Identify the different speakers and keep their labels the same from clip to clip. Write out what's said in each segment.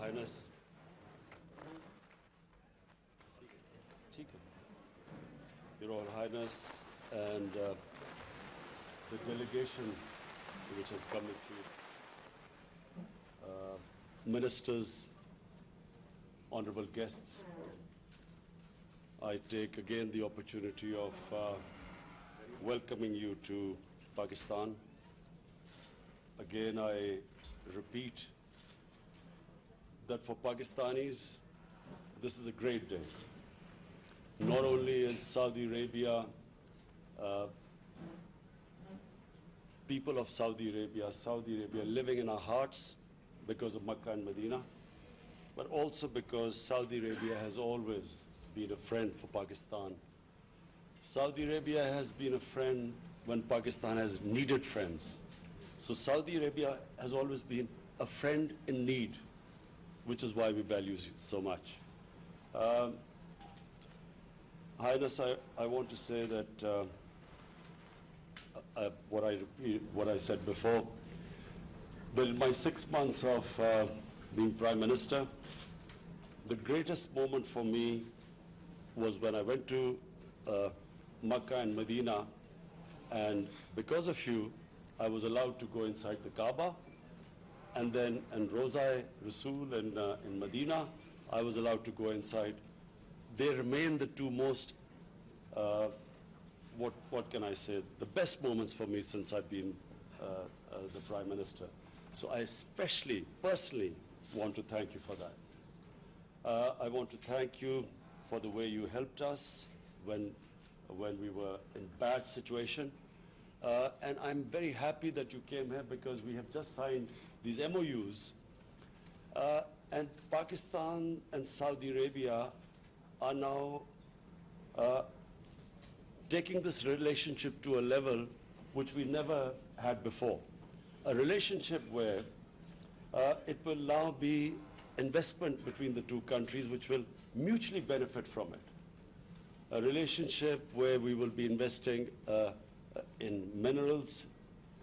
Speaker 1: Highness, Your Royal Highness, and the delegation which has come with you, ministers, honorable guests, I take again the opportunity of welcoming you to Pakistan. Again, I repeat that for Pakistanis, this is a great day. Not only is Saudi Arabia, people of Saudi Arabia living in our hearts because of Makkah and Medina, but also because Saudi Arabia has always been a friend for Pakistan. Saudi Arabia has been a friend when Pakistan has needed friends. So Saudi Arabia has always been a friend in need, which is why we value it so much. Highness, I want to say that what I said before, that in my 6 months of being Prime Minister, the greatest moment for me was when I went to Makkah and Medina, and because of you, I was allowed to go inside the Kaaba, and then in Roza Rasul in Medina, I was allowed to go inside. They remain the two most, what can I say, the best moments for me since I've been the Prime Minister. So I especially, personally, want to thank you for that. I want to thank you for the way you helped us when we were in bad situation. And I'm very happy that you came here because we have just signed these MOUs. And Pakistan and Saudi Arabia are now taking this relationship to a level which we never had before. A relationship where it will now be investment between the two countries which will mutually benefit from it. A relationship where we will be investing in minerals,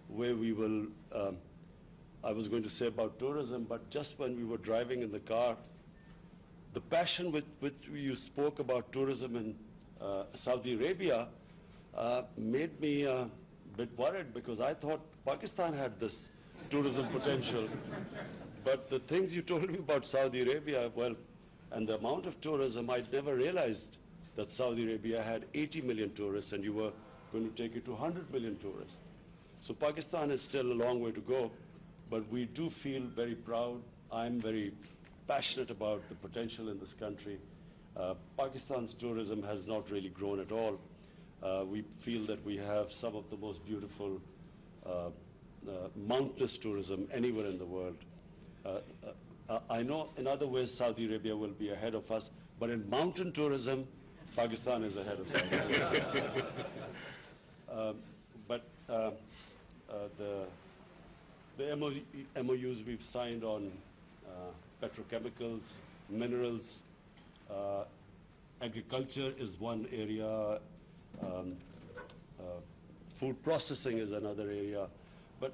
Speaker 1: where we will, I was going to say about tourism, but just when we were driving in the car, the passion with which you spoke about tourism in Saudi Arabia made me a bit worried because I thought Pakistan had this tourism potential. But the things you told me about Saudi Arabia, well, and the amount of tourism, I'd never realized that Saudi Arabia had 80 million tourists and you were going to take it to 100 million tourists. So Pakistan is still a long way to go, but we do feel very proud. I'm very passionate about the potential in this country. Pakistan's tourism has not really grown at all. We feel that we have some of the most beautiful mountainous tourism anywhere in the world. I know in other ways Saudi Arabia will be ahead of us, but in mountain tourism, Pakistan is ahead of Saudi Arabia. The MOUs we've signed on petrochemicals, minerals, agriculture is one area, food processing is another area. But,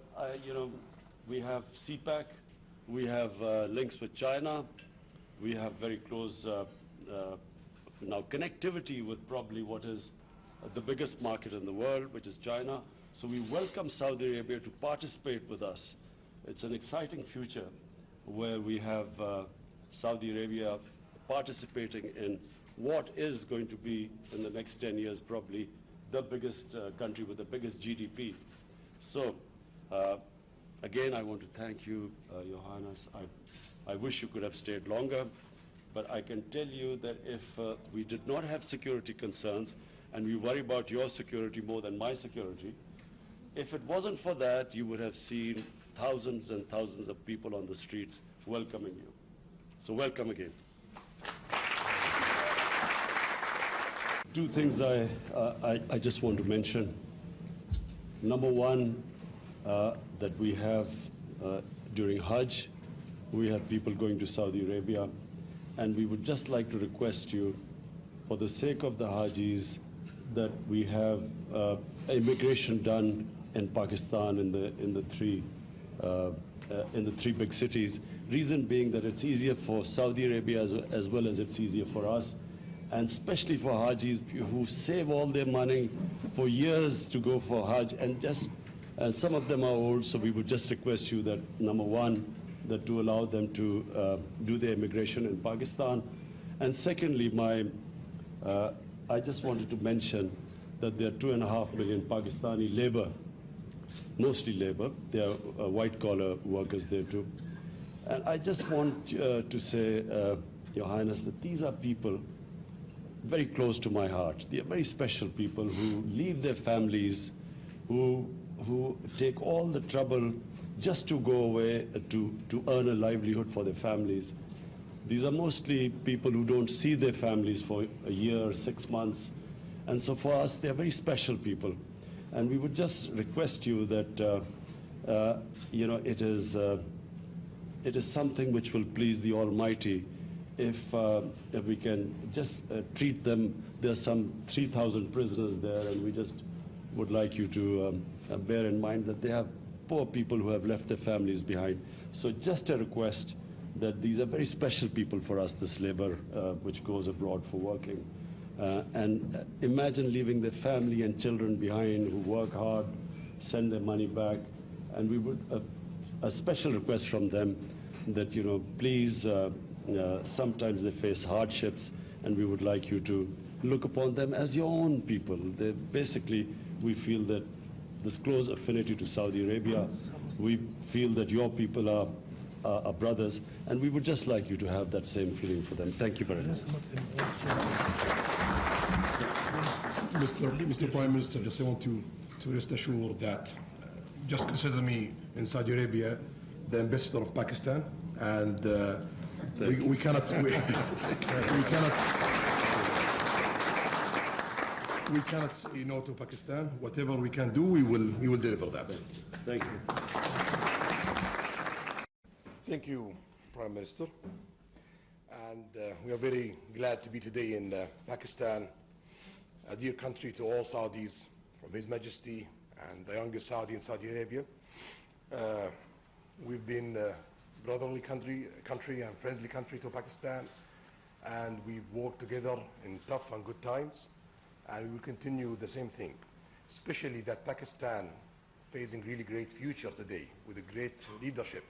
Speaker 1: we have CPAC, we have links with China, we have very close now connectivity with probably what is the biggest market in the world, which is China. So we welcome Saudi Arabia to participate with us. It's an exciting future where we have Saudi Arabia participating in what is going to be, in the next 10 years, probably the biggest country with the biggest GDP. So, again, I want to thank you, Your Highness. I wish you could have stayed longer, but I can tell you that if we did not have security concerns, and we worry about your security more than my security, if it wasn't for that, you would have seen thousands and thousands of people on the streets welcoming you. So welcome again. Two things I just want to mention. Number one, that we have, during Hajj, we have people going to Saudi Arabia, and we would just like to request you, for the sake of the Hajis, that we have immigration done in Pakistan in the three big cities, Reason being that it's easier for Saudi Arabia as well as it's easier for us, and especially for Hajis who save all their money for years to go for Hajj, and some of them are old, so we would just request you that, number one, that to allow them to do their immigration in Pakistan. And secondly, I just wanted to mention that there are 2.5 million Pakistani labor, mostly labor. There are white-collar workers there too. And I just want to say, Your Highness, that these are people very close to my heart. They are very special people who leave their families, who take all the trouble just to go away to earn a livelihood for their families. These are mostly people who don't see their families for a year, 6 months. And so for us, they're very special people. And we would just request you that, it is something which will please the Almighty if we can just treat them. There's some 3,000 prisoners there, and we just would like you to bear in mind that they have poor people who have left their families behind. So just a request that these are very special people for us, this labor which goes abroad for working. And imagine leaving their family and children behind who work hard, send their money back, and we would, a special request from them that, please, sometimes they face hardships, and we would like you to look upon them as your own people. Basically, we feel that this close affinity to Saudi Arabia, we feel that your people are brothers, and we would just like you to have that same feeling for them. Thank you very much.
Speaker 2: Mr. Prime Minister, just I want to rest assured that just consider me in Saudi Arabia the ambassador of Pakistan, and we cannot say no to Pakistan. Whatever we can do, we will deliver that.
Speaker 1: Thank you.
Speaker 2: Thank you, Prime Minister. And we are very glad to be today in Pakistan, a dear country to all Saudis, from His Majesty and the youngest Saudi in Saudi Arabia. We've been a brotherly country and friendly country to Pakistan, and we've worked together in tough and good times, and we will continue the same thing, especially that Pakistan facing really great future today with a great leadership.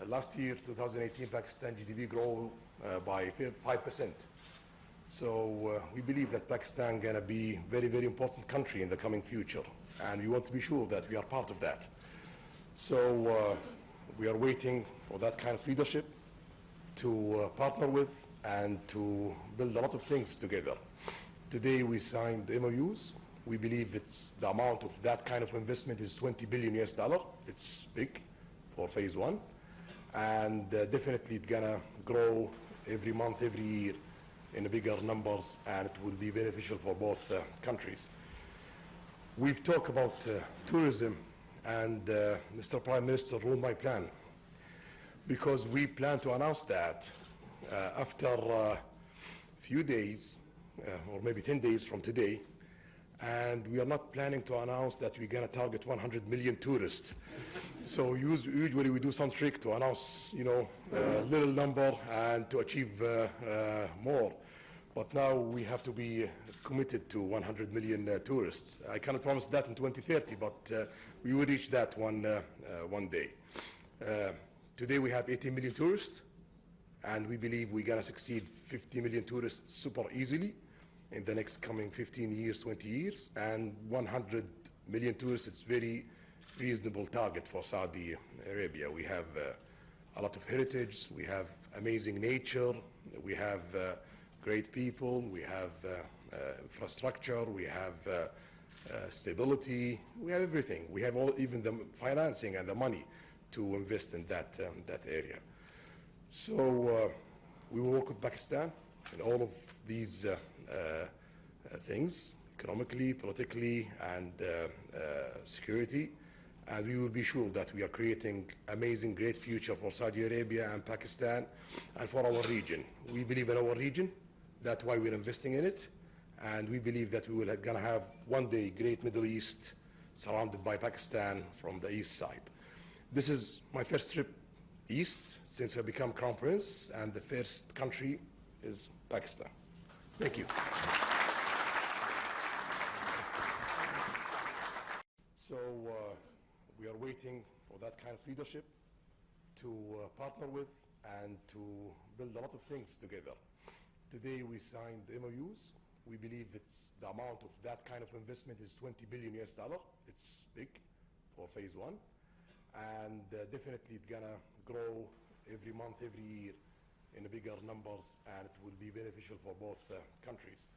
Speaker 2: Last year, 2018, Pakistan GDP grew by 5%. So we believe that Pakistan gonna be very, very important country in the coming future, and we want to be sure that we are part of that. So we are waiting for that kind of leadership to partner with and to build a lot of things together. Today we signed MOUs. We believe the amount of that kind of investment is $20 billion US. It's big for phase one, and definitely it's gonna grow every month, every year in bigger numbers, and it will be beneficial for both countries. We've talked about tourism, and Mr. Prime Minister ruled my plan, because we plan to announce that after a few days, or maybe 10 days from today, and we are not planning to announce that we're going to target 100 million tourists. So usually we do some trick to announce, a little number and to achieve more. But now we have to be committed to 100 million tourists. I cannot promise that in 2030, but we will reach that one day. Today we have 18 million tourists, and we believe we're going to succeed 50 million tourists super easily in the next coming 15 years, 20 years, and 100 million tourists, it's very reasonable target for Saudi Arabia. We have a lot of heritage, we have amazing nature, we have great people, we have infrastructure, we have stability, we have everything. We have even the financing and the money to invest in that area. So we will work with Pakistan in all of these things, economically, politically, and security, and we will be sure that we are creating amazing, great future for Saudi Arabia and Pakistan and for our region. We believe in our region, that's why we're investing in it, and we believe that we will gonna have one day great Middle East surrounded by Pakistan from the east side. This is my first trip East since I became Crown Prince, and the first country is Pakistan. Thank you. So we are waiting for that kind of leadership to partner with and to build a lot of things together. Today we signed MOUs. We believe the amount of that kind of investment is 20 billion US dollar. It's big for phase one. And definitely it's gonna grow every month, every year in bigger numbers, and it will be beneficial for both countries.